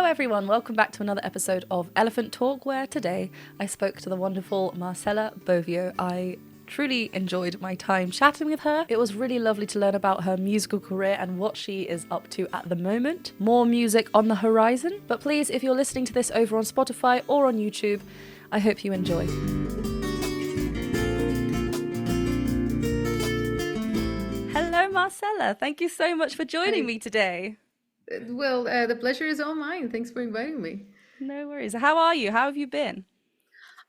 Hello everyone, welcome back to another episode of Elephant Talk, where today I spoke to the wonderful Marcela Bovio. I truly enjoyed my time chatting with her. It was really lovely to learn about her musical career and what she is up to at the moment. More music on the horizon, but please, if you're listening to this over on Spotify or on YouTube, I hope you enjoy. Hello Marcela, thank you so much for joining me today. Well, the pleasure is all mine. Thanks for inviting me. No worries. How are you? How have you been?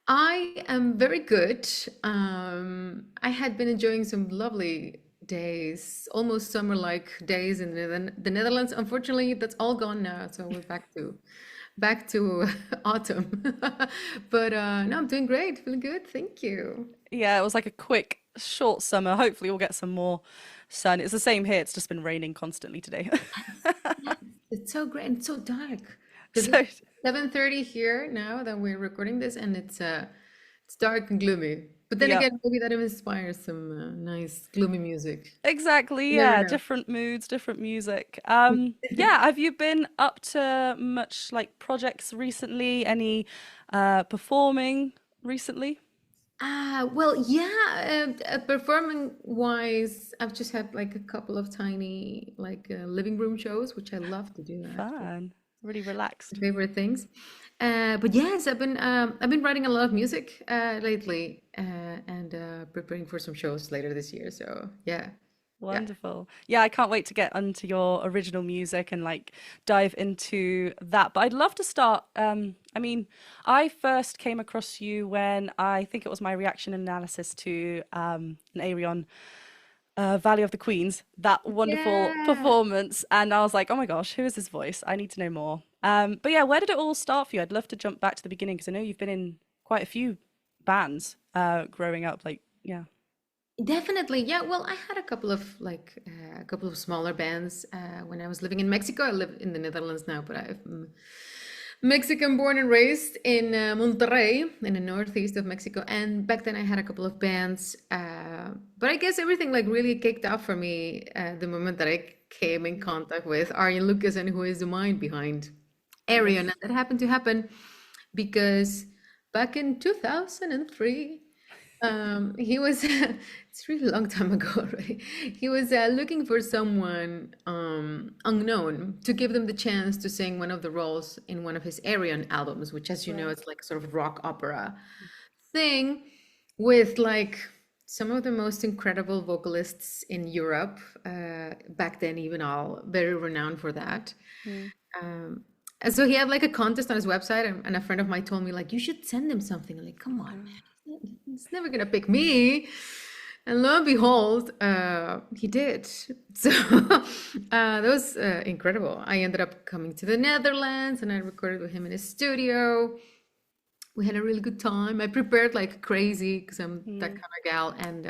I am very good. I had been enjoying some lovely days, almost summer-like days in the Netherlands. Unfortunately, that's all gone now, so we're back to autumn. But no, I'm doing great, feeling good. Thank you. Yeah, it was like a quick, short summer. Hopefully we'll get some more sun. It's the same here. It's just been raining constantly today. Yes, it's so great and so dark because So, it's 7:30 here now that we're recording this, and it's dark and gloomy. But then yeah, again, maybe that inspires some nice gloomy music. exactly. You never Yeah, know. different moods, different music. Yeah, have you been up to much like projects recently? Any performing recently? Well, yeah, performing wise, I've just had like a couple of tiny like living room shows, which I love to do that. Fun. Really relaxed. Favorite things. But yes, I've been writing a lot of music lately, and preparing for some shows later this year. So yeah, yeah. Wonderful. Yeah, I can't wait to get onto your original music and like dive into that. But I'd love to start. I first came across you when I think it was my reaction analysis to an Arion Valley of the Queens, that wonderful Yeah. performance. And I was like, oh my gosh, who is this voice? I need to know more. But yeah, where did it all start for you? I'd love to jump back to the beginning because I know you've been in quite a few bands growing up. Like, yeah. Definitely, yeah. Well, I had a couple of a couple of smaller bands when I was living in Mexico. I live in the Netherlands now, but I'm Mexican born and raised in Monterrey, in the northeast of Mexico. And back then, I had a couple of bands. But I guess everything like really kicked off for me the moment that I came in contact with Arion Lucas, and who is the mind behind Arion. And Yes. that happened to happen because back in 2003. He was, it's really long time ago already. He was looking for someone unknown to give them the chance to sing one of the roles in one of his Arion albums, which, as you know, Right. it's like sort of rock opera thing with like some of the most incredible vocalists in Europe back then, even all very renowned for that. Mm. Um, and so he had like a contest on his website, and a friend of mine told me like, you should send him something. I'm like, come on, Uh, man, he's never gonna pick me. And lo and behold, he did. So that was incredible. I ended up coming to the Netherlands, and I recorded with him in his studio. We had a really good time. I prepared like crazy because I'm that mm. kind of gal, and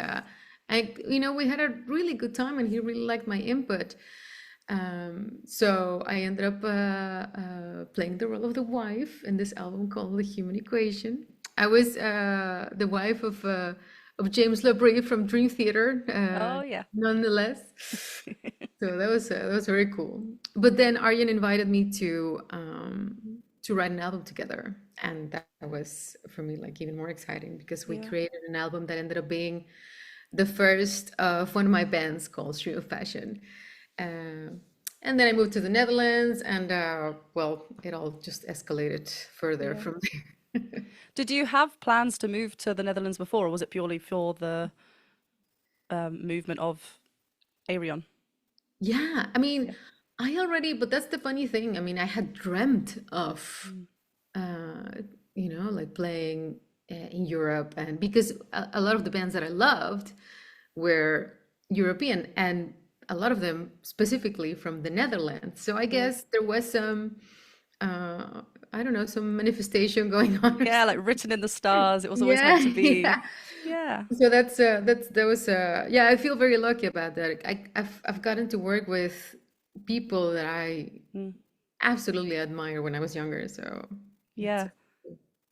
we had a really good time, and he really liked my input. So I ended up playing the role of the wife in this album called The Human Equation. I was the wife of James Labrie from Dream Theater, Oh yeah. nonetheless. So that was very cool. But then Arjen invited me to write an album together, and that was for me like even more exciting because we Yeah. created an album that ended up being the first of one of my bands called Stream of Passion. Uh, and then I moved to the Netherlands, and well, it all just escalated further Yeah. from there. Did you have plans to move to the Netherlands before, or was it purely for the movement of Arion? Yeah, I mean, Yeah. but that's the funny thing. I mean, I had dreamt of, Mm. uh, like playing in Europe, and because a lot of the bands that I loved were European, and a lot of them specifically from the Netherlands. So I Right. guess there was some, uh, I don't know, some manifestation going on or Yeah, like something. written in the stars. It was always Yeah, meant to be. yeah. Yeah. So that was yeah, I feel very lucky about that. I've gotten to work with people that I Mm. absolutely admire when I was younger. So it's Yeah.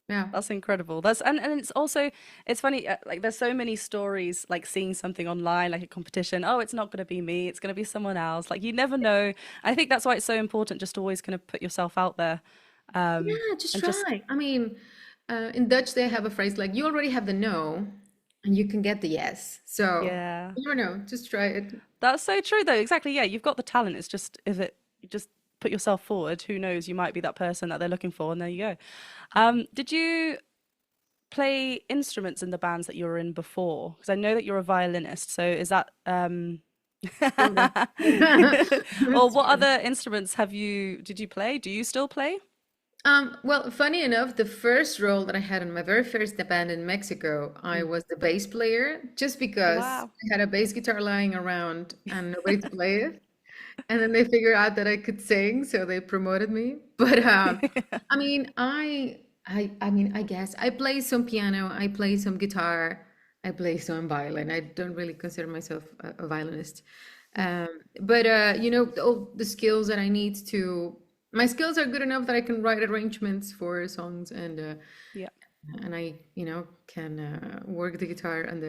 Yeah. That's incredible. That's and it's also it's funny like there's so many stories like seeing something online like a competition. Oh, it's not going to be me. It's going to be someone else. Like you never know. I think that's why it's so important just to always kind of put yourself out there. Yeah, just And just try. I mean, in Dutch they have a phrase like you already have the no and you can get the yes. So yeah. you never know, just try it. That's so true though. Exactly. Yeah, you've got the talent. It's just if it you just put yourself forward, who knows, you might be that person that they're looking for and there you go. Did you play instruments in the bands that you were in before? Because I know that you're a violinist. So is that So that- or That's what true. other instruments did you play? Do you still play? Well, funny enough, the first role that I had in my very first band in Mexico, I Mm. was the bass player just because Wow. I had a bass guitar lying around and nobody to play it. And then they figured out that I could sing, so they promoted me. But I mean, I mean, I guess I play some piano, I play some guitar, I play some violin. I don't really consider myself a violinist. Um, but you know, all the skills that I need to, my skills are good enough that I can write arrangements for songs, Yeah. and I, you know, can work the guitar and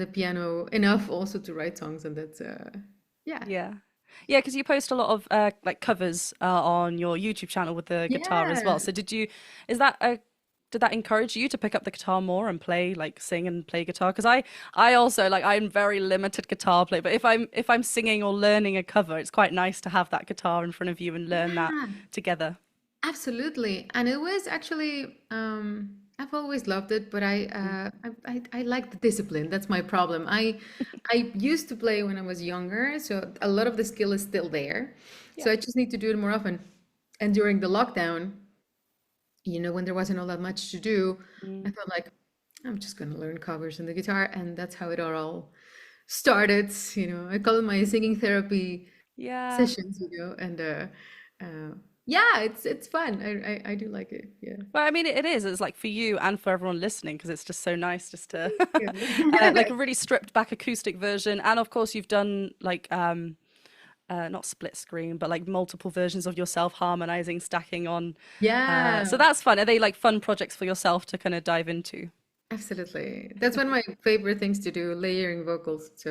the piano enough also to write songs, and that's yeah. Yeah. Yeah, because you post a lot of like covers on your YouTube channel with the guitar as well. Yeah. So is that a did that encourage you to pick up the guitar more and play like sing and play guitar? Because I also like I'm very limited guitar player, but if I'm singing or learning a cover, it's quite nice to have that guitar in front of you and learn that Yeah, together. absolutely. And it was actually, I've always loved it, but Mm. I like the discipline. That's my problem. I used to play when I was younger, so a lot of the skill is still there. Yeah. So I just need to do it more often. And during the lockdown, you know, when there wasn't all that much to do, I Mm. thought like, I'm just gonna learn covers and the guitar, and that's how it all started. You know, I call it my singing therapy Yeah. sessions, you know, and yeah, it's fun. I do like it. Yeah. Well, I mean, it is. It's like for you and for everyone listening because it's just so nice just to Yeah. like a really stripped back acoustic version. And of course, you've done like not split screen, but like multiple versions of yourself harmonizing, stacking on. So Yeah, that's fun. Are they like fun projects for yourself to kind of dive into? absolutely. That's one of my favorite things to do, layering vocals. So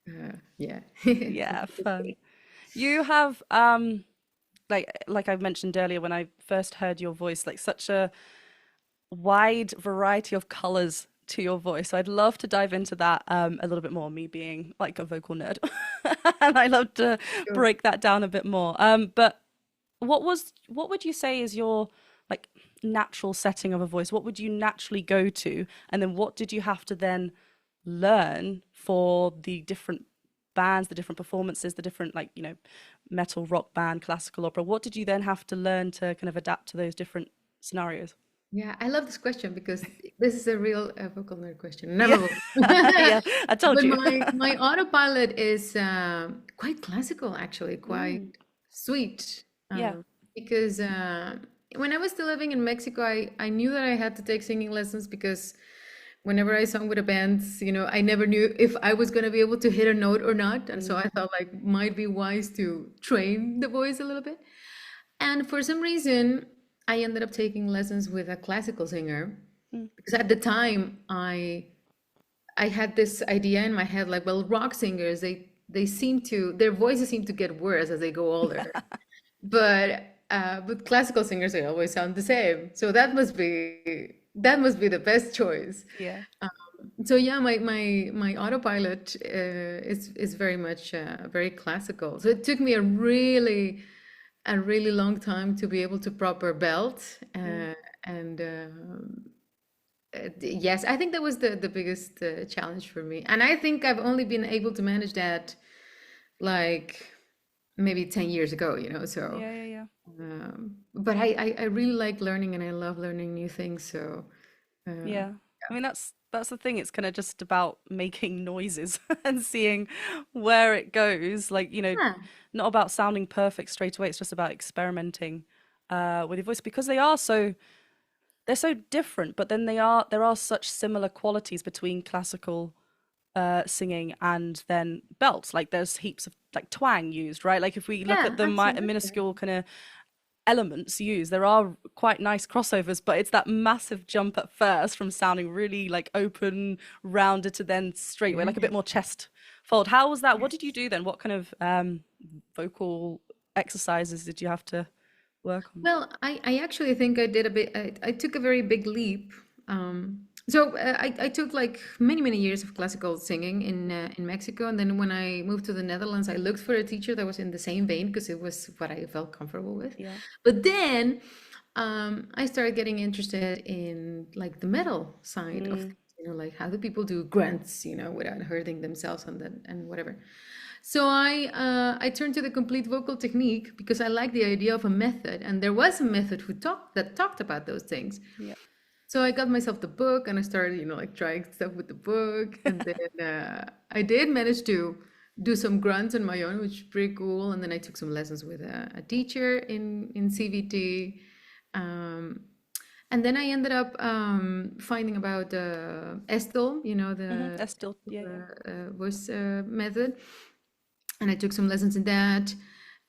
Mm. yeah. Yeah, fun. You have like I mentioned earlier when I first heard your voice, like such a wide variety of colors to your voice. So I'd love to dive into that a little bit more, me being like a vocal nerd. And I love to Sure. break that down a bit more. But what would you say is your like natural setting of a voice? What would you naturally go to? And then what did you have to then learn for the different bands, the different performances, the different like, metal, rock band, classical opera? What did you then have to learn to kind of adapt to those different scenarios? Yeah, I love this question because this is a real vocal nerd question. Yeah. Never will. Yeah, I told But you. my autopilot is quite classical, actually, quite Mm, sweet. yeah. Because when I was still living in Mexico, I knew that I had to take singing lessons because whenever I sung with a band, you know, I never knew if I was going to be able to hit a note or not. And so Mm, I thought like might be wise to train the voice a little bit. And for some reason, I ended up taking lessons with a classical singer mm, because at the time I had this idea in my head like, well, rock singers they seem to their voices seem to get worse as they go older, but classical singers they always sound the same. So that must be the best choice. yeah. So yeah, my autopilot is very much very classical. So it took me a really long time to be able to proper belt Mm, and yes, I think that was the biggest challenge for me. And I think I've only been able to manage that like maybe 10 years ago, you know. So yeah, yeah, yeah. but I really like learning and I love learning new things. So uh, Yeah. I mean, that's the thing. It's kind of just about making noises and seeing where it goes. Like, yeah, not about sounding perfect straight away. It's just about experimenting with your voice because they're so different, but then there are such similar qualities between classical singing and then belts. Like there's heaps of like twang used, right? Like if we look yeah, at the absolutely. minuscule kind of elements used, there are quite nice crossovers, but it's that massive jump at first from sounding really like open, rounded to then straightway, like a bit more chest fold. How was that? What did you do then? What kind of vocal exercises did you have to work on? Well, I actually think I did a bit, I took a very big leap. I took like many years of classical singing in Mexico, and then when I moved to the Netherlands, I looked for a teacher that was in the same vein because it was what I felt comfortable with. Yeah. But then I started getting interested in like the metal side of things, like how do people do grunts, without hurting themselves and whatever. So I turned to the complete vocal technique because I like the idea of a method, and there was a method that talked about those things. Yeah. So I got myself the book and I started, like trying stuff with the book, and then I did manage to do some grunts on my own, which is pretty cool. And then I took some lessons with a teacher in CVT. And then I ended up finding about Estel, the Still, yeah. voice method. And I took some lessons in that.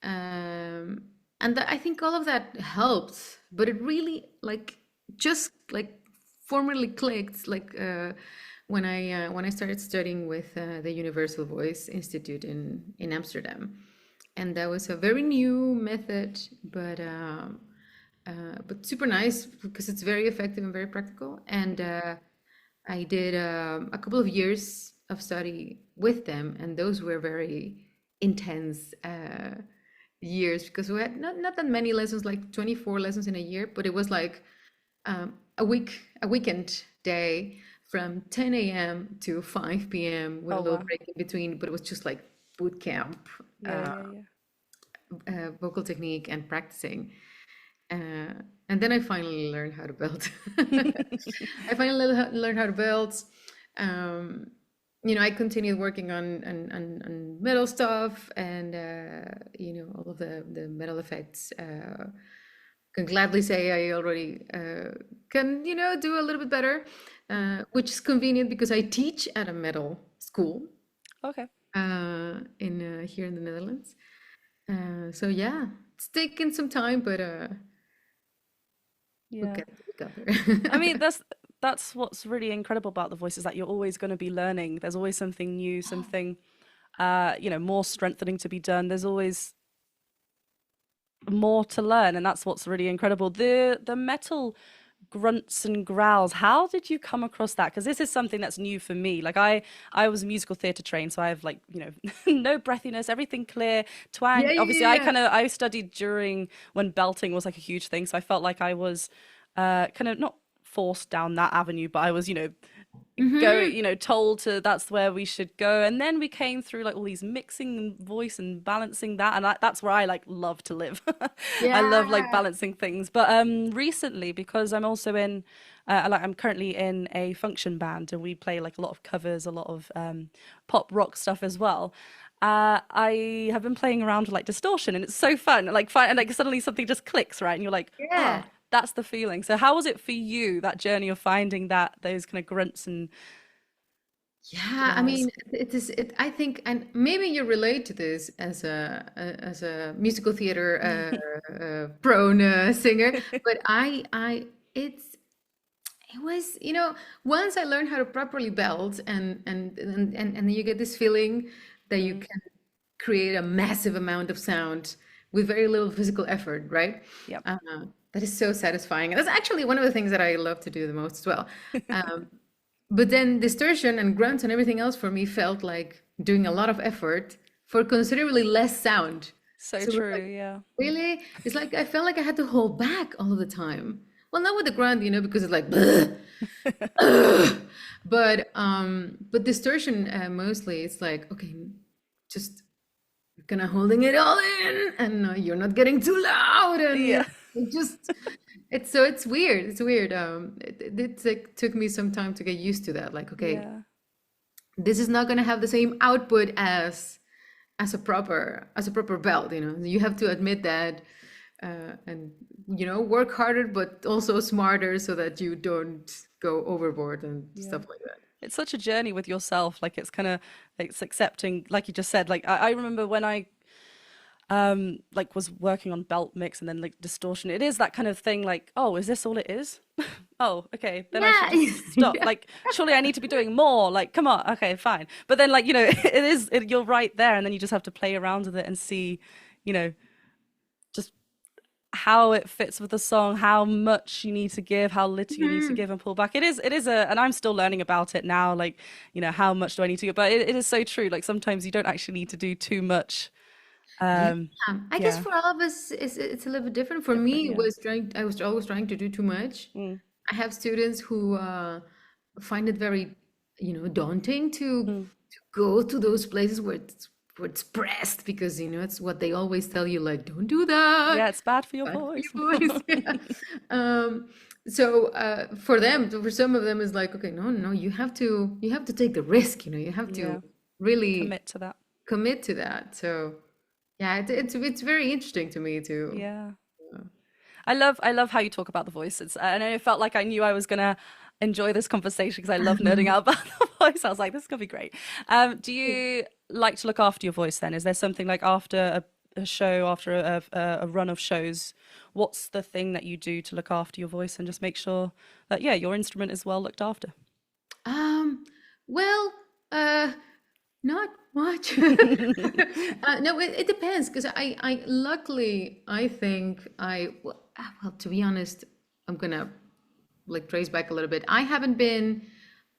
And I think all of that helped, but it really just formally clicked when I started studying with the Universal Voice Institute in Amsterdam. And that was a very new method, but super nice because it's very effective and very practical. And I did a couple of years of study with them, and those were very intense years because we had not that many lessons, like 24 lessons in a year, but it was like a weekend day from 10 a.m. to 5 p.m. with a little break in between, but it was just like boot camp, vocal technique and practicing. And then I finally learned how to belt. I finally learned how to belt. I continued working on metal stuff and, all of the metal effects. Can gladly say I already can, do a little bit better, which is convenient because I teach at a metal school. Okay. In here in the Netherlands. So yeah, it's taken some time, but we got there. I mean, that's what's really incredible about the voice is that you're always going to be learning. There's always something new, something more strengthening to be done. There's always more to learn, and that's what's really incredible. The metal grunts and growls, how did you come across that? Because this is something that's new for me. Like I was musical theatre trained, so I have no breathiness, everything clear, twang. Obviously I studied during when belting was like a huge thing, so I felt like I was kind of not forced down that avenue, but I was told to that's where we should go. And then we came through like all these mixing and voice and balancing that, and that's where I love to live. I love balancing things. But recently, because I'm also in I'm currently in a function band, and we play like a lot of covers, a lot of pop rock stuff as well. I have been playing around with like distortion, and it's so fun. And suddenly something just clicks, right? And you're like, oh, that's the feeling. So how was it for you, that journey of finding those kind of grunts and I mean, I think, and maybe you relate to this as a musical theater prone singer, but it was, once I learned how to properly belt and then you get this feeling that you can create a massive amount of sound with very little physical effort, right? Yeah. That is so satisfying. And that's actually one of the things that I love to do the most as well. But then distortion and grunts and everything else for me felt like doing a lot of effort for considerably less sound. So true, Really? It's like I felt like I had to hold back all of the time. Well, not with the grunt, because it's like, but distortion mostly it's like, okay, just kind of holding it all in, and you're not getting too loud, and it's weird. It's weird. It took me some time to get used to that. Like, okay, this is not gonna have the same output as a proper belt. You have to admit that, and work harder, but also smarter, so that you don't go overboard and stuff like that. It's such a journey with yourself. Like it's accepting, like you just said. Like I remember when I like was working on belt mix and then like distortion. It is that kind of thing like, oh, is this all it is? Oh, okay, then I should Yeah. just stop. Yeah. Like, surely I need to be doing more. Like, come on, okay, fine. But then, like, you're right there, and then you just have to play around with it and see, you know, just how it fits with the song, how much you need to give, how little you need to Mhm. give and pull back. And I'm still learning about it now. Like, how much do I need to give? But it is so true. Like, sometimes you don't actually need to do too much. Yeah. Um, I guess yeah, for all of us, it's a little bit different. For different. me, Yeah. I was always trying to do too much. Mm, I have students who find it very, daunting mm. to go to those places where it's pressed because it's what they always tell you, like, don't do that. Yeah, it's bad for your Bad for voice. your voice. Yeah. For some of them, is like, okay, no, no, you have to take the risk. You have to Yeah, really commit to that. commit to that. So yeah, it's very interesting to me too. Yeah. Uh, I love how you talk about the voice. And it felt like I knew I was gonna enjoy this conversation because I love nerding out about the voice. I was like, this is gonna be great. Do you like to look after your voice then? Is there something like after a show, after a run of shows, what's the thing that you do to look after your voice and just make sure that, yeah, your instrument is well looked after? Um, well, uh, not much. No, it depends because luckily, I think well, to be honest, I'm gonna like trace back a little bit. I haven't been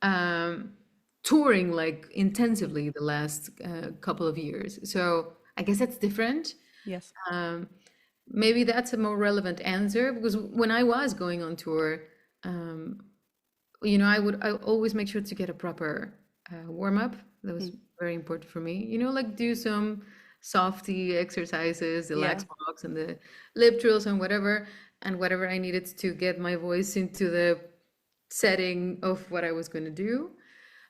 um, touring like intensively the last couple of years, so I guess that's different. Yes. Um, Maybe that's a more relevant answer because when I was going on tour, um, I always make sure to get a proper warm up. That was Mm. very important for me. Like do some softy exercises, the Yeah. lax box and the lip trills and whatever I needed to get my voice into the setting of what I was going to do.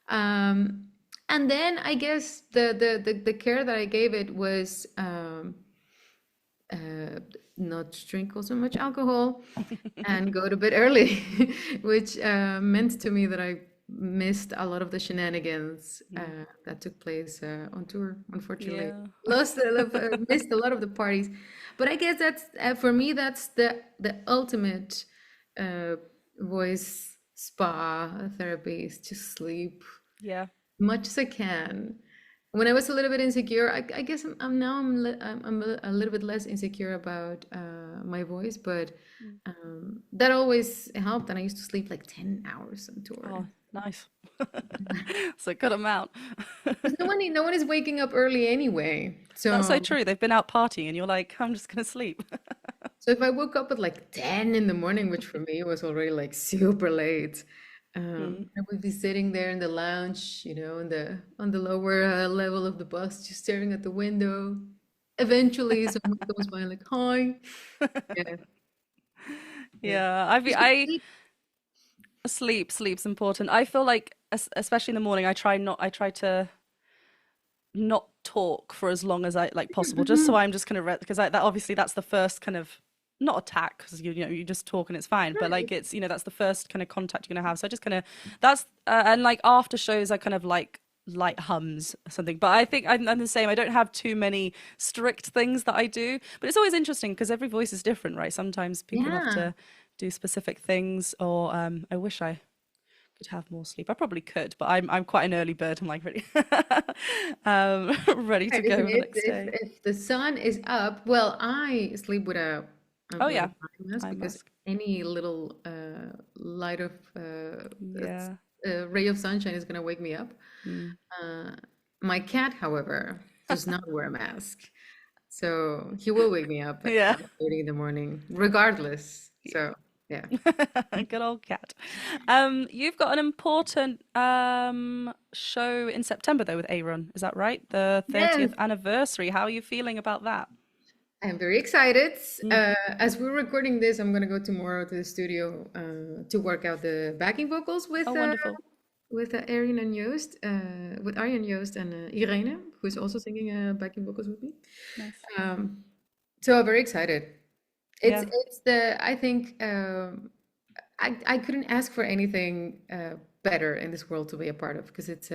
Um, and then I guess the care that I gave it was uh, not drink so much alcohol and go to bed early, which meant to me that I missed a lot of the shenanigans Mm. that took place on tour, unfortunately. Yeah. Missed a lot of the parties. But I guess that's, for me, that's the ultimate uh, voice spa therapy is to sleep Yeah. much as I can. When I was a little bit insecure, I guess I'm now I'm a little bit less insecure about my voice, but Mm. that always helped. And I used to sleep like 10 hours on tour. Oh, nice. So good amount. Because no one is waking up early anyway. That's so So true. They've been out partying and you're like, I'm just gonna sleep. so if I woke up at like 10 in the morning, which for me was already like super late, Mm. I would be sitting there in the lounge, on the lower level of the bus, just staring at the window. Eventually, someone comes by like, "Hi." Yeah, yeah. Yeah, Just to sleep. sleep's important. I feel like especially in the morning, I try to not talk for as long as I like possible, just so Mhm. I'm just kind of because that obviously that's the first kind of not attack because you just talk and it's fine, but like Right. it's that's the first kind of contact you're gonna have. So I just kind of that's and like after shows, I kind of like light hums or something. But I think I'm the same. I don't have too many strict things that I do, but it's always interesting because every voice is different, right? Sometimes people have Yeah. to do specific things, or I wish I could have more sleep. I probably could, but I'm quite an early bird. I'm like ready, ready to Right. go Listen, the next if day. if the sun is up, well, I sleep with Oh with yeah, an eye mask eye because mask. any little light of Yeah. ray of sunshine is gonna wake me up. Mm. Uh, my cat, however, does not wear a mask, so he will wake me up at Yeah. 5:30 in the morning, regardless. So yeah. Good old cat. You've got an important show in September though with Ayreon. Is that right? The Yes, 30th anniversary. How are you feeling about that? I'm very excited. Mm. As we're recording this, I'm gonna go tomorrow to the studio to work out the backing vocals Oh, wonderful. with Arion and Joost, with Arjen Joost and Irene, who is also singing backing vocals with me. Nice. Um, so I'm very excited. It's Yeah. it's the I think I couldn't ask for anything better in this world to be a part of because it's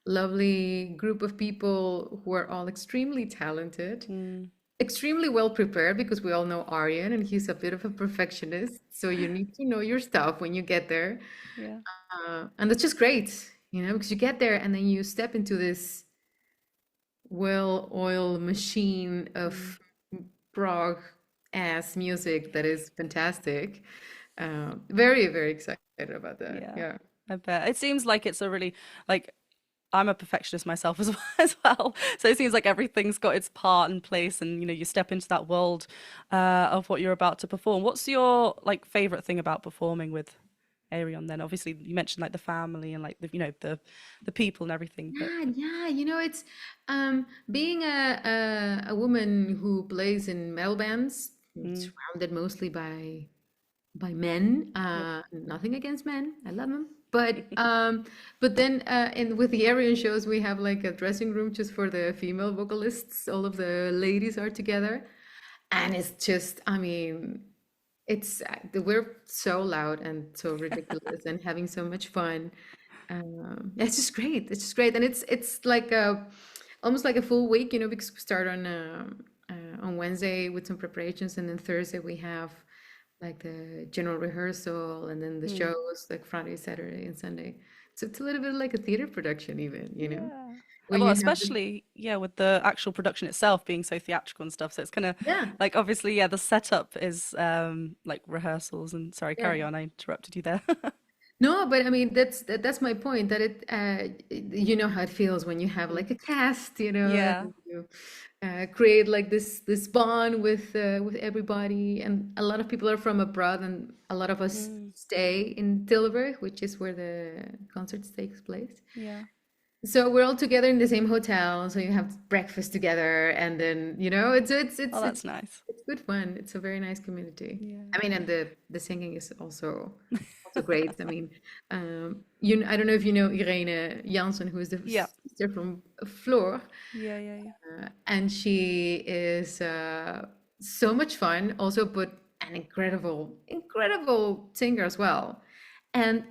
lovely group of people who are all extremely talented, Mm, extremely well prepared because we all know Arion and he's a bit of a perfectionist. So you need to know your stuff when you get there. yeah. And that's just great, because you get there and then you step into this well-oiled machine Mm, of prog ass music that is fantastic. Very, very excited about that. yeah. Yeah. I bet. It seems like it's a really like I'm a perfectionist myself as as well. So it seems like everything's got its part and place, and you step into that world of what you're about to perform. What's your like favorite thing about performing with Arion? Then obviously you mentioned like the family and like the people and everything, but Yeah, yeah, it's being a woman who plays in metal bands, mm, surrounded mostly by men. yep. Nothing against men, I love them. But then in with the Arian shows, we have like a dressing room just for the female vocalists. All of the ladies are together, and it's just, I mean, it's we're so loud and so ridiculous and having so much fun. It's just great. It's just great, and it's like a almost like a full week, because we start on Wednesday with some preparations, and then Thursday we have like the general rehearsal, and then the Mm, shows like Friday, Saturday, and Sunday. So it's a little bit like a theater production, even, yeah. when Well, you have the especially yeah, with the actual production itself being so theatrical and stuff. So it's kind of yeah, like obviously yeah, the setup is like rehearsals and sorry, yeah. carry on. I interrupted you there. No, but I mean that's my point that you know how it feels when you have Mm, like a cast, yeah. and you create like this bond with everybody, and a lot of people are from abroad, and a lot of us Mm, stay in Tilburg, which is where the concerts takes place. yeah. So we're all together in the same hotel, so you have breakfast together, and then it's Oh, that's nice. it's good fun. It's a very nice community. Yeah. I mean, and the singing is also great. I mean, I don't know if you know Irene Janssen, who is the Yeah. sister from Floor, Yeah, yeah, yeah. and she is so much fun. Also, but an incredible singer as well, and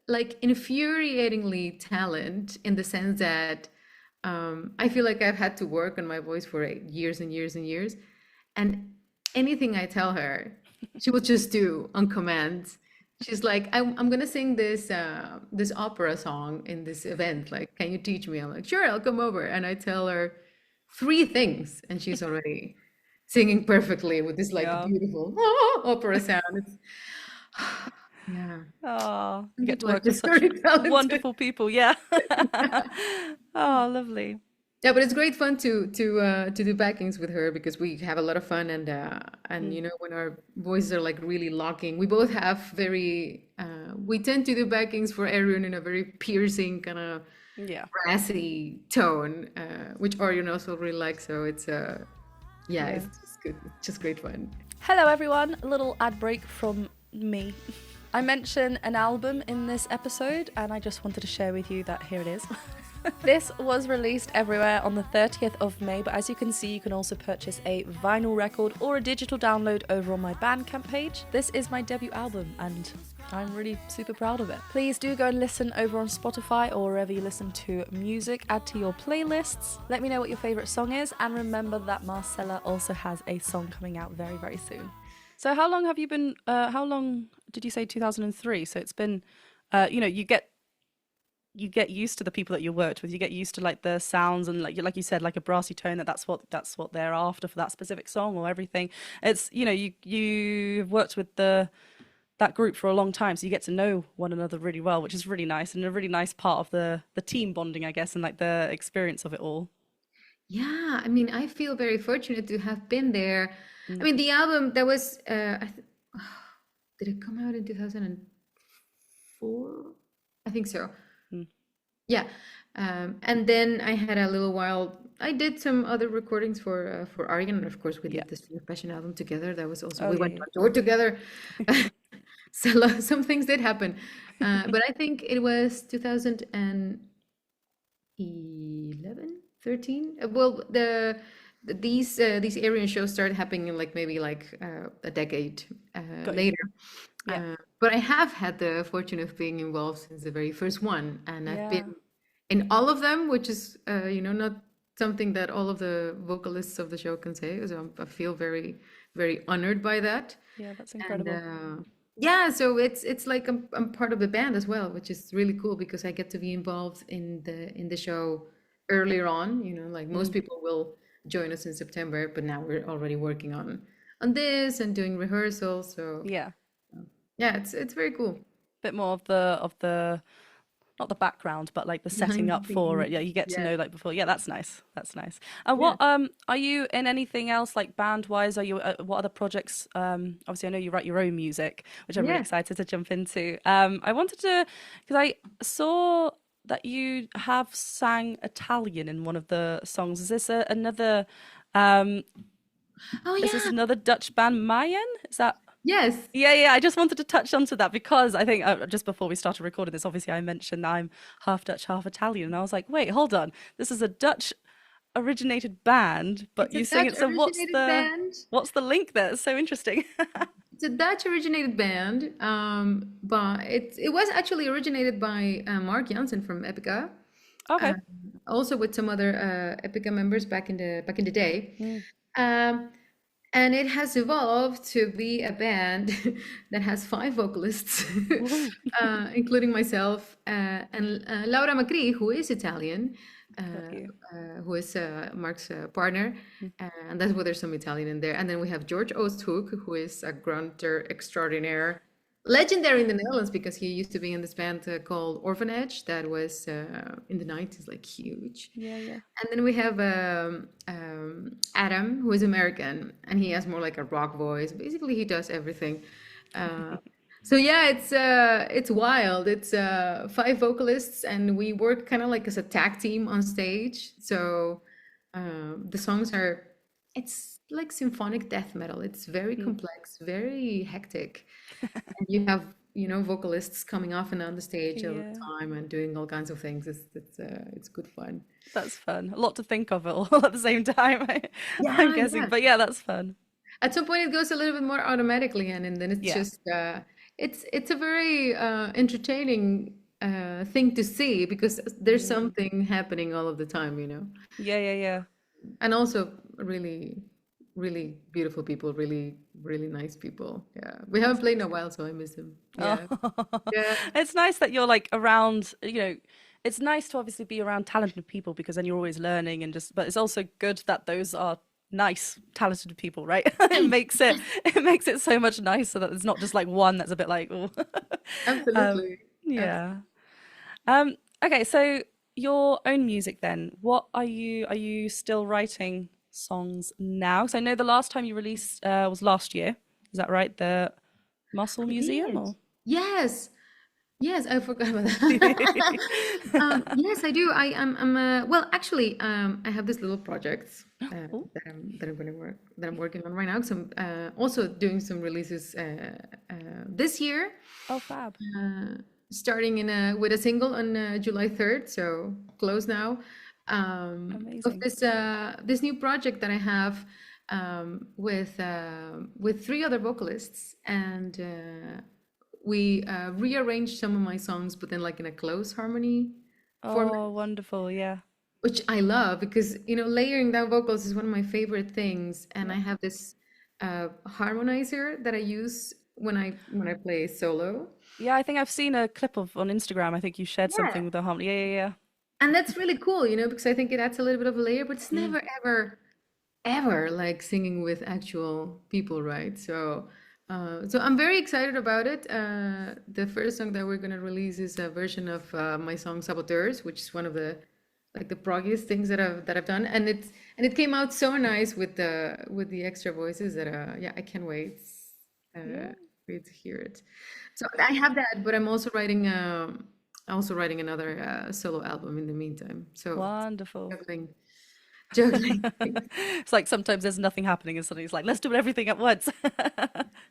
like infuriatingly talent in the sense that I feel like I've had to work on my voice for years and years and years, and anything I tell her, she will just do on command. She's like, I'm gonna sing this opera song in this event. Like, can you teach me? I'm like, sure, I'll come over. And I tell her three things, and she's already singing perfectly with this like Yeah. beautiful opera sound. It's yeah. Oh, you Some get to people are work with just such very talented. wonderful people. Yeah. Oh, lovely. Yeah, but it's great fun to do backings with her because we have a lot of fun, and Mm, when our voices are like really locking, we both have very we tend to do backings for Arion in a very piercing kind of yeah. brassy tone, which Arion also really likes. So it's yeah, Yeah. it's just good. It's just great fun. Hello, everyone. A little ad break from me. I mention an album in this episode, and I just wanted to share with you that here it is. This was released everywhere on the 30th of May, but as you can see, you can also purchase a vinyl record or a digital download over on my Bandcamp page. This is my debut album, and I'm really super proud of it. Please do go and listen over on Spotify or wherever you listen to music. Add to your playlists. Let me know what your favourite song is, and remember that Marcela also has a song coming out very, very soon. So how long have you been, how long did you say 2003? So it's been, you get used to the people that you worked with. You get used to like the sounds and like you said, like a brassy tone. That's what they're after for that specific song or everything. It's you've worked with that group for a long time, so you get to know one another really well, which is really nice and a really nice part of the team bonding, I guess, and like the experience of it all. Yeah, I mean, I feel very fortunate to have been there. I Mm, mean, the album that was did it come out in 2004? I think so. mm. Yeah. And then I had a little while. I did some other recordings for Arion, and of course we Yeah. did this Passion album together. That was also Oh we yeah, went yeah. on tour together. So some things did happen. But I think it was 2011, 13. Well, these Arion shows started happening in like maybe like a decade Got you. later. Yeah. But I have had the fortune of being involved since the very first one, and I've been Yeah. in all of them, which is not something that all of the vocalists of the show can say. So I feel very, very honored by that. Yeah, that's And incredible. yeah, so it's like I'm part of the band as well, which is really cool because I get to be involved in the show earlier on. Like most Mm, people will join us in September, but now we're already working on this and doing rehearsals. So yeah. yeah, it's very cool. Bit more of the not the background, but like the setting Behind the up for it. scenes. Yeah, you get to Yeah, know like before. Yeah, that's nice. That's nice. And yeah, what are you in anything else like band wise? Are you what other projects? Obviously, I know you write your own music, which I'm really yeah. excited to jump into. I wanted to because I saw that you have sang Italian in one of the songs. Is this another? Um, Oh is this yeah. another Dutch band, MaYaN? Is that? Yes. Yeah, yeah. I just wanted to touch onto that because I think just before we started recording this, obviously I mentioned I'm half Dutch, half Italian, and I was like, wait, hold on, this is a Dutch originated band, but It's a you sing Dutch it. So originated band. what's the link there? It's so interesting. It's a Dutch originated band, but it was actually originated by Mark Jansen from Epica, uh, Okay. also with some other Epica members back in the day. Mm. Um, and it has evolved to be a band that has five vocalists, Woohoo. including myself and Laura Macri, who is Italian, Got you. who is Mark's partner, Mm. and that's why there's some Italian in there. And then we have George Oosthoek, who is a grunter extraordinaire, legendary in the Netherlands because he used to be in this band called Orphanage that was in the 90s, like huge. Yeah, yeah. And then we have Adam, who is American, and he has more like a rock voice. Basically, he does everything. Uh, so yeah, it's wild. It's five vocalists, and we work kind of like as a tag team on stage. So the songs are, it's like symphonic death metal. It's very Mm. complex, very hectic, and you have vocalists coming off and on the stage all the Yeah, time and doing all kinds of things. It's good fun. that's fun. A lot to think of it all at the same time. I'm Yeah, guessing, yeah. but yeah, that's fun. At some point, it goes a little bit more automatically, and then it's Yeah. just it's a very entertaining thing to see because there's Mm. something happening all of the time. Yeah, yeah, yeah. And also really, really beautiful people, really, really nice people. Yeah, we haven't That's played in a amazing. while, so I miss them. Oh, Yeah, yeah, it's nice that you're like around, it's nice to obviously be around talented people because then you're always learning and just, but it's also good that those are nice, talented people, right? It makes it so much nicer that there's not just like one that's a bit like, oh. Um, absolutely. yeah. Okay, so your own music then, are you still writing songs now? So I know the last time you released was last year. Is that right? The Muscle I Museum did. or? Yes. Yes, I forgot about that. Yes, I do. I'm well, actually, I have this little project Oh, that I'm working on right now. So I'm also doing some releases this year, oh, fab. uh, starting with a single on July 3rd, so close now. Of Amazing. this new project that I have with three other vocalists, and we rearranged some of my songs, but then like in a close harmony format, Oh, wonderful. Yeah. which I love because layering down vocals is one of my favorite things, and Yeah. I have this harmonizer that I use when I play solo. Yeah, I think I've seen a clip of on Instagram. I think you shared Yeah. something with the harmony. Yeah, yeah, And that's really cool, because I think it adds a little bit of a layer, but it's yeah. Mm. never ever like singing with actual people, right? So I'm very excited about it. The first song that we're gonna release is a version of my song Saboteurs, which is one of the like the proggiest things that I've done, and it came out so nice with the extra voices that yeah, I can't wait Yeah. wait to hear it. So I have that, but I'm also writing another solo album in the meantime. So Wonderful. juggling juggling things. It's like sometimes there's nothing happening and suddenly it's like, let's do everything at once.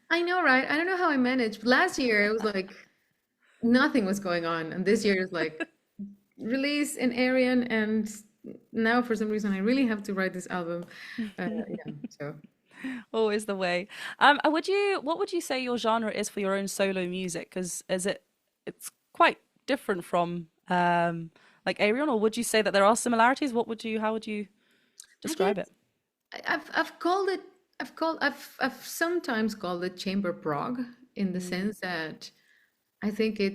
I know, right? I don't know how I managed. Last year it was like nothing was going on, and this year is like release in Arion, and now for some reason I really have to write this album. Yeah, so Always the way. What would you say your genre is for your own solo music? Because it's quite different from like Arion, or would you say that there are similarities? How would you I describe guess it? I've called it I've sometimes called it chamber prog in the Mm, sense that I think it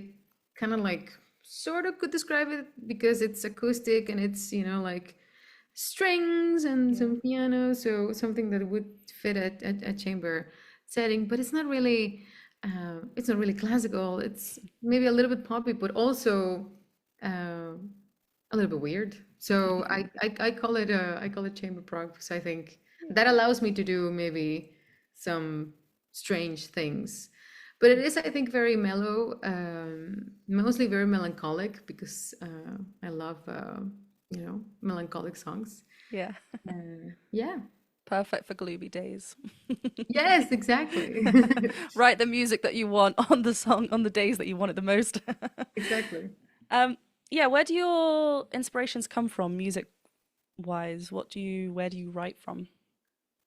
kind of like sort of could describe it because it's acoustic and it's like strings and yeah. some piano, so something that would fit a chamber setting, but it's not really classical. It's maybe a little bit poppy, but also uh, a little bit weird. So I call it chamber prog because I think that allows me to do maybe some strange things. But it is, I think, very mellow, mostly very melancholic because I love, melancholic songs. Yeah. Yeah. Perfect for gloomy days. Yes, exactly. Write the music that you want on the song on the days that you want it the most. Exactly. um, yeah, where do your inspirations come from, music wise? Where do you write from?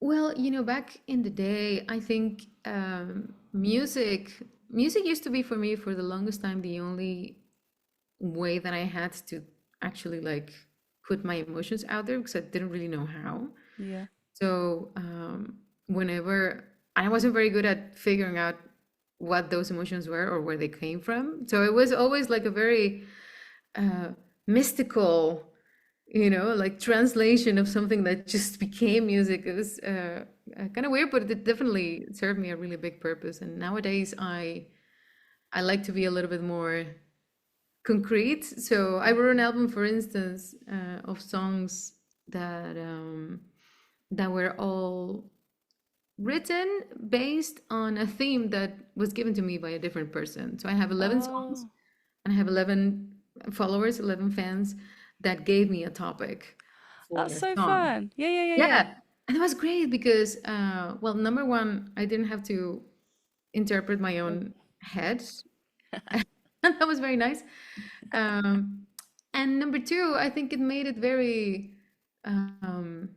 Well, back in the day, I think music used to be for me for the longest time the only way that I had to actually like put my emotions out there because I didn't really know how. Yeah. So whenever I wasn't very good at figuring out what those emotions were or where they came from, so it was always like a very uh, mystical, like translation of something that just became music. It was kind of weird, but it definitely served me a really big purpose. And nowadays, I like to be a little bit more concrete. So I wrote an album, for instance, of songs that were all written based on a theme that was given to me by a different person. So I have 11 songs Oh, and I have 11 followers, 11 fans that gave me a topic for that's a so song. fun. Yeah, yeah, yeah, yeah. Yeah. And it was great because, well, number one, I didn't have to interpret my Oh. own head. That was very nice. Um, and number two, I think it made it very, um,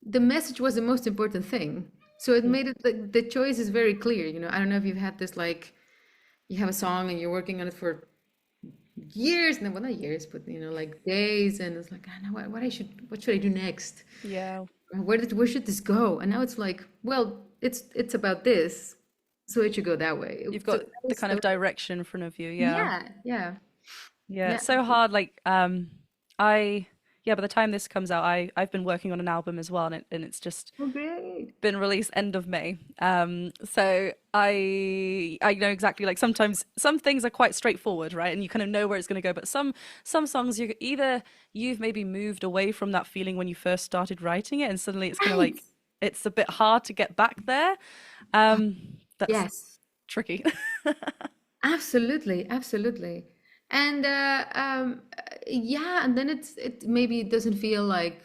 the message was the most important thing. So it Mm. made it like the choice is very clear. I don't know if you've had this like you have a song and you're working on it for years, and well, not years, but like days, and it's like, I know what should I do next? Yeah. Where should this go? And now it's like, well, it's about this, so it should go that way. You've So got the kind of direction in front of you. Yeah. yeah, yeah, Yeah, yeah. it's so hard. Like, I, yeah, by the time this comes out, I've been working on an album as well, and it's just Oh, great. been released end of May. So I know exactly, like sometimes some things are quite straightforward, right? And you kind of know where it's going to go, but some songs you've maybe moved away from that feeling when you first started writing it, and suddenly it's kind of Right. like it's a bit hard to get back there. That's Yes. tricky. Absolutely, absolutely. And yeah, and then it maybe doesn't feel like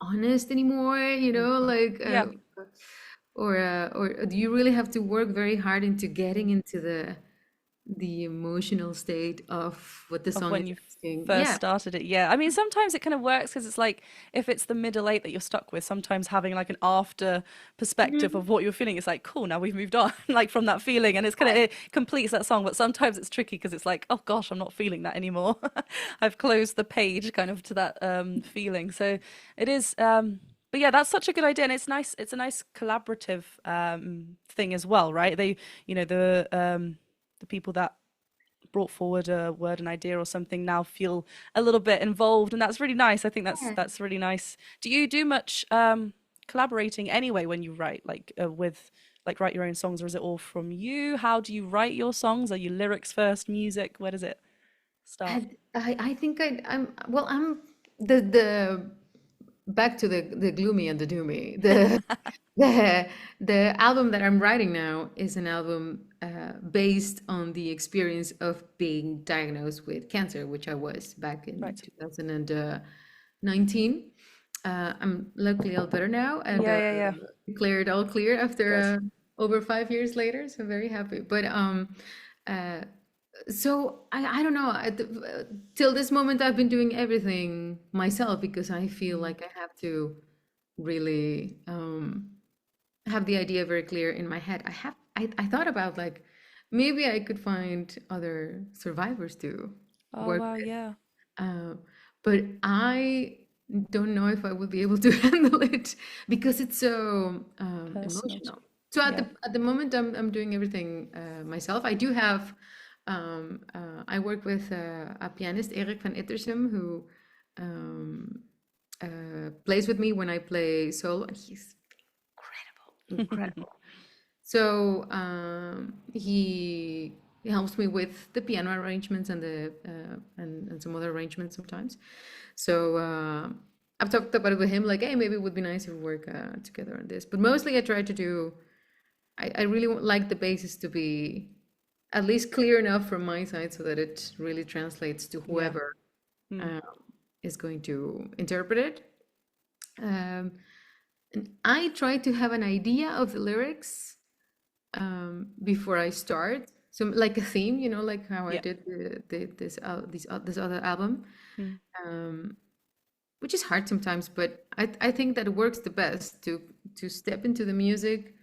honest anymore, like Yeah. or do you really have to work very hard into getting into the emotional state of what the Of song when is you asking? first Yeah. started it. Yeah. I mean, sometimes it kind of works because it's like if it's the middle eight that you're stuck with, sometimes having like an after perspective Mhm. of what you're feeling, it's like, cool, now we've moved on, like from that feeling. And it's kind of, it completes that song. But sometimes it's tricky because it's like, oh gosh, I'm not feeling that anymore. I've closed the page kind of to that feeling. So it is. But yeah, that's such a good idea, and it's nice. It's a nice collaborative thing as well, right? The people that brought forward a word, an idea or something now feel a little bit involved, and that's really nice. I think Yeah. that's really nice. Do you do much collaborating anyway when you write, like with like write your own songs, or is it all from you? How do you write your songs? Are you lyrics first, music? Where does it start? I think I'm the back to the gloomy and the doomy. The album that I'm writing now is an album based on the experience of being diagnosed with cancer, which I was back in Right. 2019. I'm luckily all better now and Yeah, yeah, yeah. declared all clear after Good. over 5 years later. So I'm very happy. But uh, so I don't know. Till this moment, I've been doing everything myself because I feel Mm. like I have to really have the idea very clear in my head. I thought about like maybe I could find other survivors to Oh work wow, with. yeah. uh, but I don't know if I will be able to handle it because it's so Personal. emotional. So Yeah. at the moment, I'm doing everything myself. I do have I work with a pianist, Erik van Ittersum, who um, plays with me when I play solo, and he's incredible, incredible. So he helps me with the piano arrangements and the and some other arrangements sometimes. So I've talked about it with him, like, hey, maybe it would be nice if we work together on this. But mostly, I try to do. I really like the basis to be at least clear enough from my side so that it really translates to Yeah. whoever Mm. um, is going to interpret it. Um, and I try to have an idea of the lyrics before I start. So like a theme, you know, like how I Yeah. did this other album, Mm. um, which is hard sometimes, but I think that it works the best to step into the music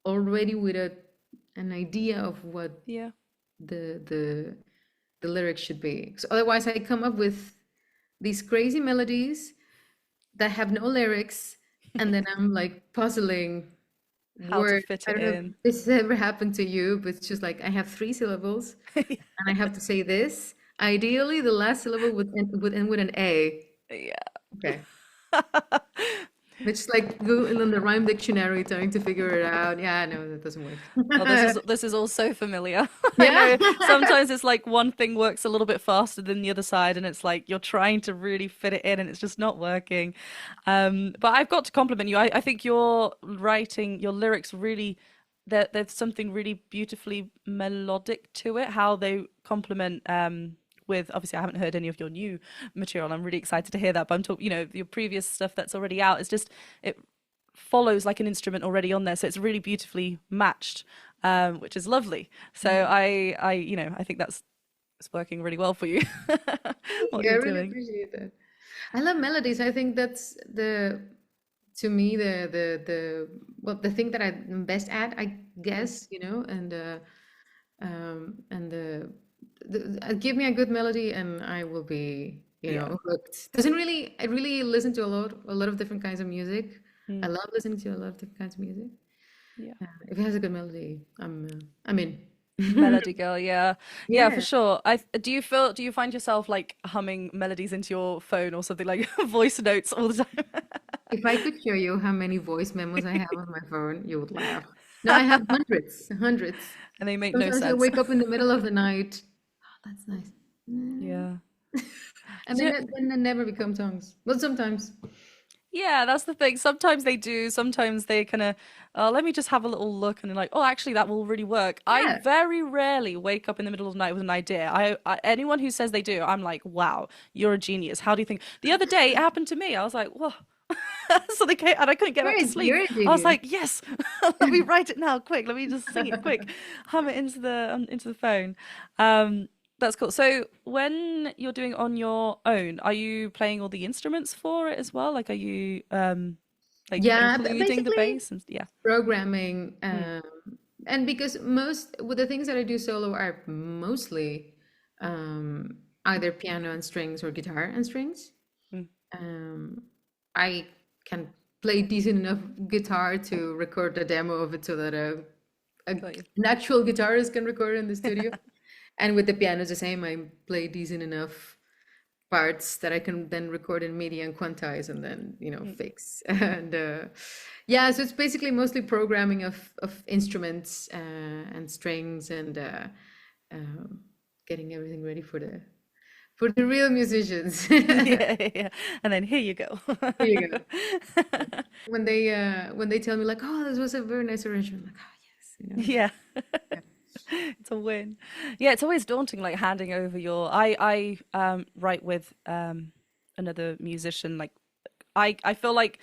already with an idea of what Yeah. the the the lyrics should be. So otherwise, I come up with these crazy melodies that have no lyrics, and then I'm like puzzling How to word. fit I it don't know if in. this has ever happened to you, but it's just like I have three syllables and I have to say this. Ideally, the last syllable would end with an A. Yeah. Okay. It's like Google in the rhyme dictionary trying to figure it out. Yeah, no, that doesn't work. Oh, this is all so familiar. I Yeah. know sometimes it's like one thing works a little bit faster than the other side, and it's like you're trying to really fit it in, and it's just not working. But I've got to compliment you. I think your writing, your lyrics really, there's something really beautifully melodic to it. How they complement with obviously I haven't heard any of your new material. I'm really excited to hear that. But I'm talking, your previous stuff that's already out. It's just it follows like an instrument already on there, so it's really beautifully matched, which is lovely. So I think that's it's working really well for you. What Yeah, I you're really doing. appreciate that. I love melodies. I think that's to me the thing that I'm best at, I guess, you know, and give me a good melody and I will be, you Yeah. know, hooked. Doesn't really I really listen to a lot of different kinds of music. I Mm. love listening to a lot of different kinds of music. Yeah. If it has a good melody, I'm in. Melody girl, yeah. Yeah, for Yeah. sure. Do you find yourself like humming melodies into your phone or something, like voice notes all the time? If I could show you how many voice memos I have on my phone, you would laugh. No, I have hundreds, hundreds. And they make no Sometimes I sense. wake up in the middle of the night. Oh, that's nice. Yeah. And Do you, then they never become songs. But sometimes. Yeah, that's the thing. Sometimes they do. Sometimes they kind of, let me just have a little look, and they're like, oh, actually, that will really work. I Yeah. very rarely wake up in the middle of the night with an idea. Anyone who says they do, I'm like, wow, you're a genius. How do you think? The other day, it happened to me. I was like, whoa. So they came, and I couldn't get back to You're sleep. a I was genius. like, yes, let me write it now, quick. Let me just sing it quick, hum it into the phone. Um, that's cool. So when you're doing on your own, are you playing all the instruments for it as well? Like, are you like Yeah, including the basically bass and yeah? programming. Mm, And because most with the things that I do solo are mostly either piano and strings or guitar and strings. mm. Um, I can play decent enough guitar to record a demo of it so that Got you. an actual guitarist can record it in the studio. And with the piano, it's the same. I play decent enough parts that I can then record in MIDI and quantize and then, you know, Mm. fix. And yeah, so it's basically mostly programming of instruments and strings and um, getting everything ready for the real musicians. Here Yeah, yeah, yeah. And then here you go. you go. When they tell me like, oh, this was a very nice arrangement, I'm like, oh yes, you know. Yeah. Yeah. It's a win. Yeah, it's always daunting, like handing over your. I write with another musician. Like I feel like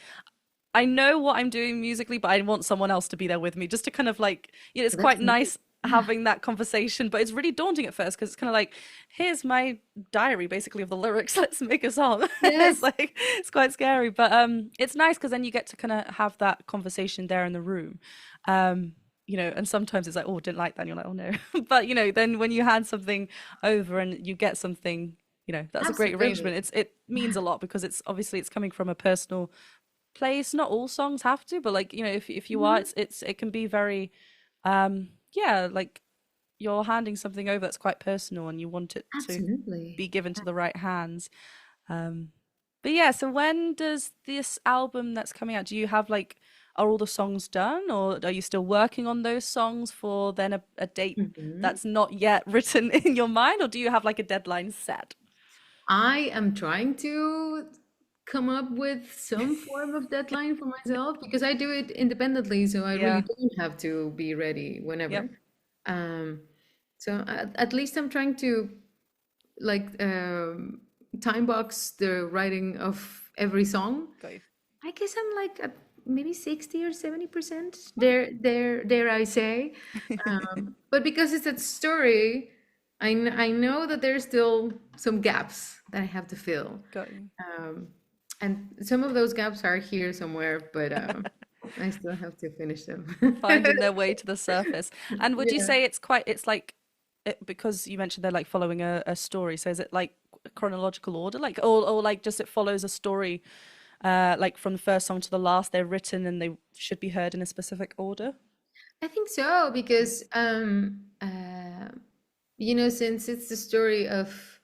I know what I'm doing musically, but I want someone else to be there with me, just to kind of like, it's So that's quite nice. nice having that conversation, but it's really daunting at first because it's kind of like, here's my diary basically of the lyrics. Let's make a song. It's Yes. like it's quite scary, but it's nice because then you get to kind of have that conversation there in the room. Um, and sometimes it's like, oh, didn't like that. And you're like, oh no. But then when you hand something over and you get something that's a great Absolutely. arrangement. It means a lot because it's coming from a personal place. Not all songs have to, but like, if you are, Mhm. it can be very, yeah, like you're handing something over that's quite personal and you want it to Absolutely. be given to the right hands. Um, but yeah, so when does this album that's coming out, do you have like, are all the songs done, or are you still working on those songs for then a date Mhm. that's not yet written in your mind, or do you have like a deadline set? I am trying to come up with some form of deadline for myself because I do it independently, so I really Yeah. don't have to be ready Yep. whenever. Um, so at least I'm trying to like time box the writing of every song. Got you. I guess I'm like at maybe 60 or 70% Oh. there I say. But because it's a story, I know that there's still some gaps that I have to fill. Got you. Um, and some of those gaps are here somewhere, but I still have to finish them. Finding their way to the surface. And would you Yeah. say it's like, because you mentioned they're like following a story, so is it like chronological order, like, or like just it follows a story, like from the first song to the last, they're written and they should be heard in a specific order? I think so Yeah. because since it's the story of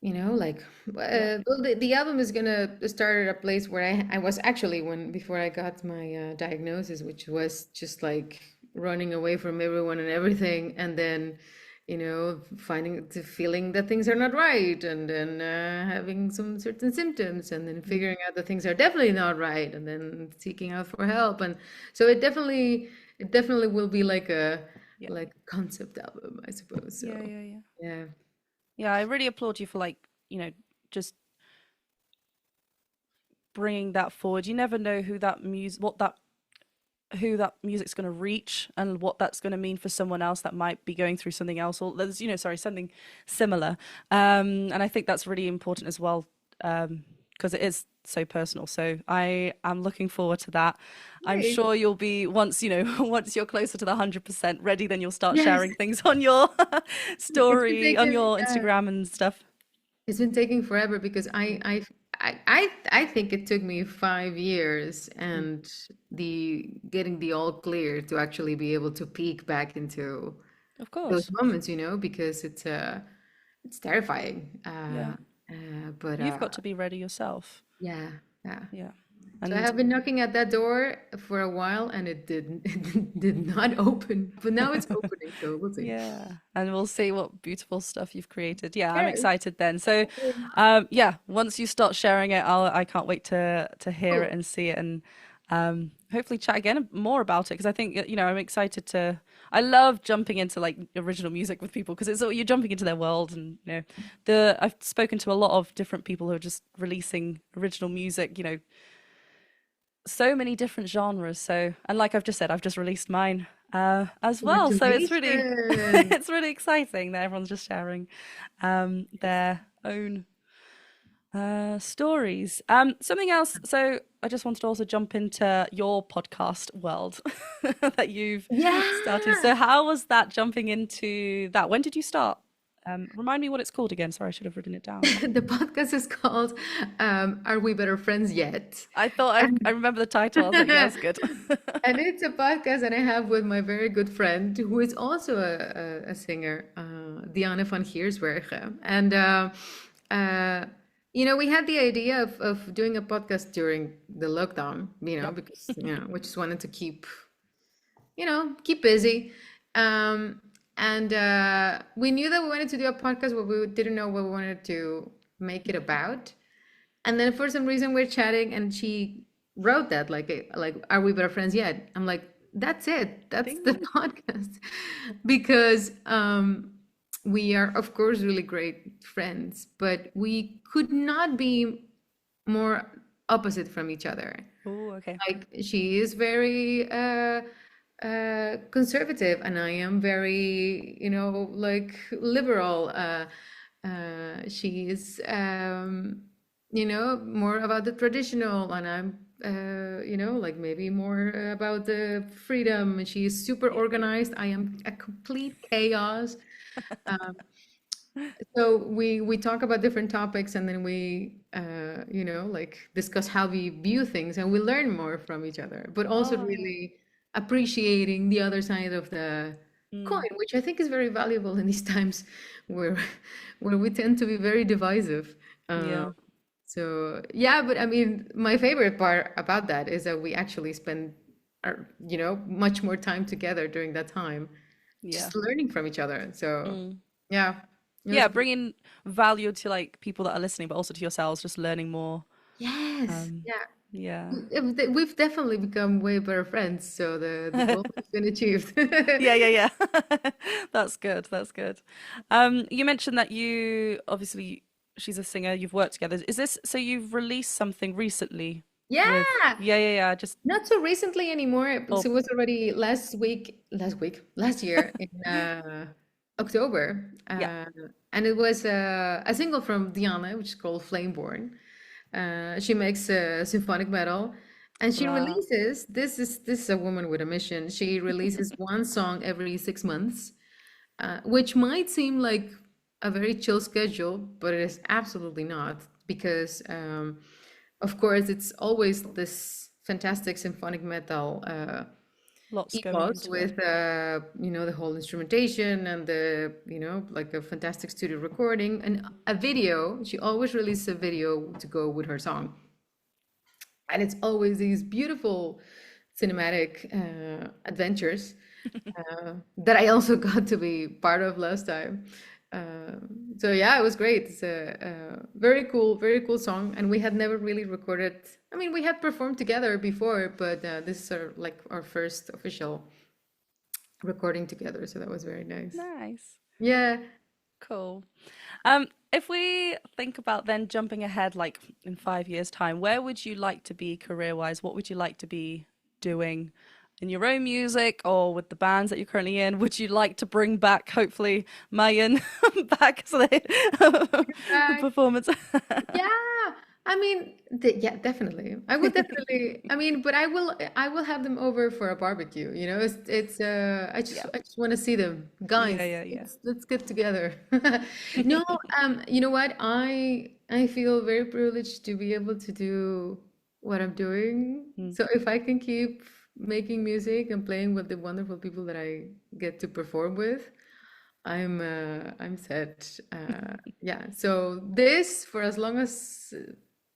like Yeah. well, the album is gonna start at a place where I was actually when before I got my diagnosis, which was just like running away from everyone and everything, and then finding the feeling that things are not right, and then having some certain symptoms, and then Mm. figuring out that things are definitely not right, and then seeking out for help, and so it definitely will be like a Yeah. concept album, I suppose. Yeah. So Yeah. Yeah. yeah. Yeah. I really applaud you for like, just bringing that forward. You never know who that music's going to reach and what that's going to mean for someone else that might be going through something else, or there's something similar. And I think that's really important as well, because it is so personal. So I am looking forward to that. I'm Great. sure you'll be, once once you're closer to the 100% ready, then you'll start Yes. sharing things on your It's been story, on taking your Instagram and stuff. it's been taking forever because Mm. I think it took me 5 years Mm. and the getting the all clear to actually be able to peek back into Of those course. moments, because it's terrifying. Yeah. But You've got to be ready yourself. yeah, yeah. Yeah. So I And have been knocking at that door for a while and it didn't it did not open. But now it's opening, so we'll see. yeah, and we'll see what beautiful stuff you've created. Yeah, I'm Yes. excited then. So, yeah, once you start sharing it, I can't wait to hear it Cool. and see it, and hopefully chat again more about it, because I think I'm excited to. I love jumping into like original music with people because you're jumping into their world, and I've spoken to a lot of different people who are just releasing original music. So many different genres. So, and like I've just said, I've just released mine as well. So it's really, Congratulations. it's really exciting that everyone's just sharing their own stories. Something else. So I just wanted to also jump into your podcast world that you've started. Yeah. So how was that jumping into that? When did you start? Remind me what it's called again. Sorry, I should have written it down. The podcast is called Are We Better Friends Yet? I thought I And, remember the title. I was like, yeah, that's good. and it's a podcast that I have with my very good friend who is also a singer, Diane van Giersbergen. And, uh, we had the idea of doing a podcast during the lockdown, Yep. because, we just wanted to keep busy. Um, and we knew that we wanted to do a podcast, but we didn't know what we wanted to make it about. And then for some reason we're chatting, and she wrote that like, "Are we better friends yet?" I'm like, "That's it. That's the Ding. podcast," because we are of course really great friends, but we could not be more opposite from each other. Oh, okay. Like she is very conservative, and I am very, like liberal. She is, more about the traditional, and I'm, like maybe more about the freedom. She is super Yeah. organized. I am a complete chaos. Um, So we talk about different topics, and then we like discuss how we view things, and we learn more from each other, but also Oh, yeah. really appreciating the other side of the coin, Mm, which I think is very valuable in these times where where we tend to be very divisive. Uh, yeah. so yeah, but I mean, my favorite part about that is that we actually spend much more time together during that time, Yeah. just learning from each other. So Mm. yeah, it was Yeah, great. bringing value to like people that are listening, but also to yourselves, just learning more. Yes, Um, yeah. yeah. We've definitely become way better friends, so the goal has been achieved. Yeah, yeah, yeah. That's good. That's good. You mentioned that you obviously she's a singer, you've worked together. Is this so you've released something recently with Yeah, yeah, yeah, yeah, just not so recently anymore. oh So it was already last year in October, yeah. and it was a single from Diana, which is called Flameborn. She makes symphonic metal, and she Wow. releases. This is a woman with a mission. She releases one song every 6 months, which might seem like a very chill schedule, but it is absolutely not because, of course, it's always this fantastic symphonic metal Lots going epos into it. with, the whole instrumentation and the, like a fantastic studio recording and a video. She always releases a video to go with her song, and it's always these beautiful cinematic adventures that I also got to be part of last time. So yeah, it was great. It's a very cool song, and we had never really recorded. I mean, we had performed together before, but this is our first official recording together. So that was very nice. Nice. Yeah. Cool. If we think about then jumping ahead, like in 5 years' time, where would you like to be career-wise? What would you like to be doing in your own music or with the bands that you're currently in? Would you like to bring back, hopefully, MaYaN back so they performance? Yeah, I mean, yeah, definitely. I would definitely. I mean, but I will have them over for a barbecue. It's. Yeah, I just want to see them, yeah, guys. yeah, yeah. Let's get together. No, you know what? I feel very privileged to be able to do what I'm doing. Mm. So if I can keep making music and playing with the wonderful people that I get to perform with, I'm set. Yeah. So this for as long as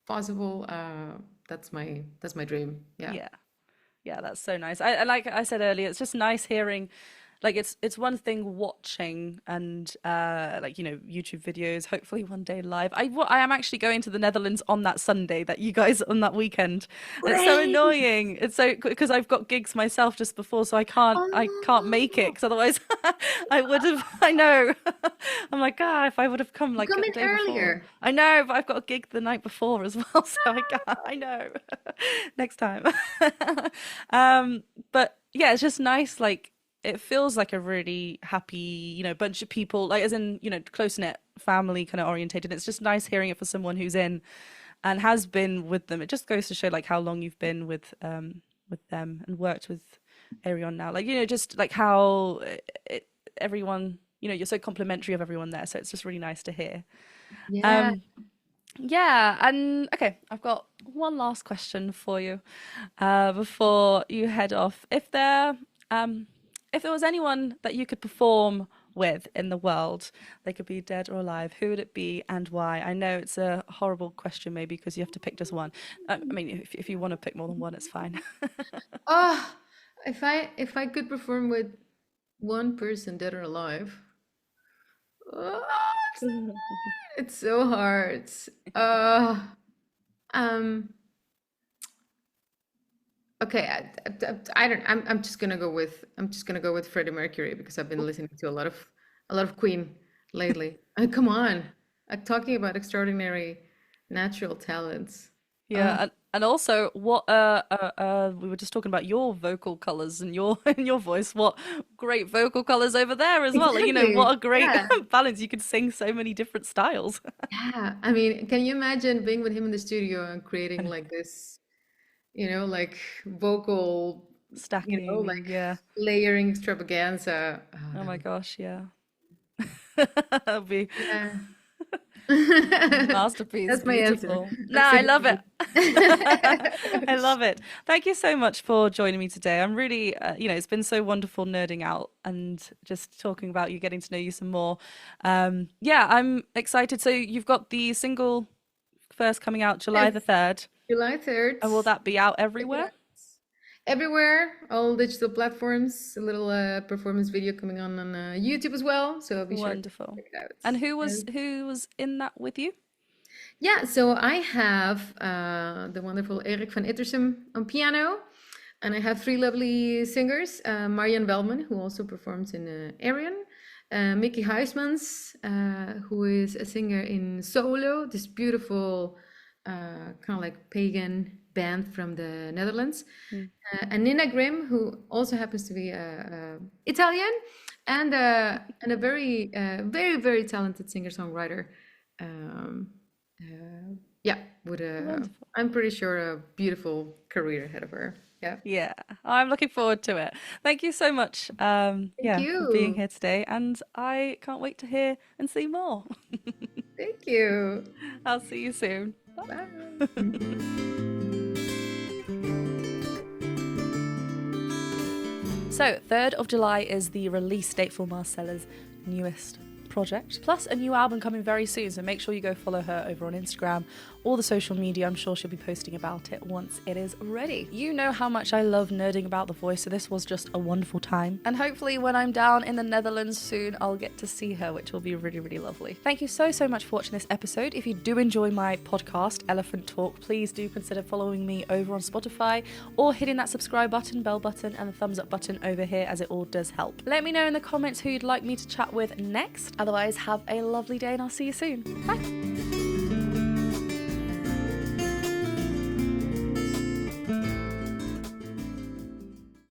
possible. That's my dream. Yeah. Yeah. Yeah, that's so nice. Like I said earlier, it's just nice hearing like it's one thing watching and like YouTube videos, hopefully one day live. I am actually going to the Netherlands on that Sunday that you guys on that weekend. And it's so Great. annoying. It's so because I've got gigs myself just before, so I can't make it Oh, because otherwise I would have. I know. I'm like, ah, if I would have come you like come a in day before. earlier. I know, but I've got a gig the night before as well, so I can't. I know. Next time. Um, but yeah, it's just nice. Like it feels like a really happy, bunch of people, like as in, close knit family kind of orientated. It's just nice hearing it for someone who's in and has been with them. It just goes to show like how long you've been with them and worked with Arion now. Like, just like how everyone, you're so complimentary of everyone there. So it's just really nice to hear. Yeah. Um, yeah, and okay, I've got one last question for you before you head off. Um, if there was anyone that you could perform with in the world, they could be dead or alive, who would it be and why? I know it's a horrible question, maybe because you have to pick just one. I mean, if you want to pick more than one, it's fine. Oh, if I could perform with one person, dead or alive. Oh, it's so hard. Uh, um. Okay, I don't. I'm just gonna go with Freddie Mercury because I've been listening to a lot of Queen lately. Come on, talking about extraordinary natural talents. Yeah, and also what we were just talking about your vocal colors and your and your voice. What great vocal colors over there as well. Like, Exactly. what a great Yeah. balance. You could sing so many different styles. Yeah. I mean, can you imagine being with him in the studio and creating like this, like vocal, Stacking like and yeah. layering extravaganza? Oh, Oh that my would gosh, yeah. That'll be Yeah. masterpiece. That's my Beautiful. answer. No, I love it. I love it. Thank you so much for joining me today. I'm really, it's been so wonderful nerding out and just talking about you, getting to know you some more. Yeah, I'm excited. So you've got the single first coming out July the 3rd. July 3rd. And will that be out Check it everywhere? out. Everywhere, all digital platforms. A little performance video coming on YouTube as well. So be sure to Wonderful. check it out. And who was in that with you? Yeah, so I have the wonderful Erik van Ittersum on piano, and I have three lovely singers, Marian Wellman, who also performs in Arion, Mickey Huismans, who is a singer in Solo, this beautiful kind of like pagan band from the Netherlands, and Nina Grimm, who also happens to be Italian, and a very, very, very talented singer-songwriter. Yeah, with I'm pretty sure a beautiful career ahead of her. Yeah. Yeah, I'm looking forward to it. Thank you so much for being here today, and I can't wait to hear and see more. Thank you. I'll see you soon. Bye. So 3rd of July is the release date for Marcela's newest project, plus a new album coming very soon, so make sure you go follow her over on Instagram or the social media. I'm sure she'll be posting about it once it is ready. You know how much I love nerding about the voice, so this was just a wonderful time, and hopefully when I'm down in the Netherlands soon I'll get to see her, which will be really, really lovely. Thank you so much for watching this episode. If you do enjoy my podcast Elephant Talk, please do consider following me over on Spotify or hitting that subscribe button, bell button and the thumbs up button over here, as it all does help. Let me know in the comments who you'd like me to chat with next. Otherwise, have a lovely day and I'll see you soon. Bye.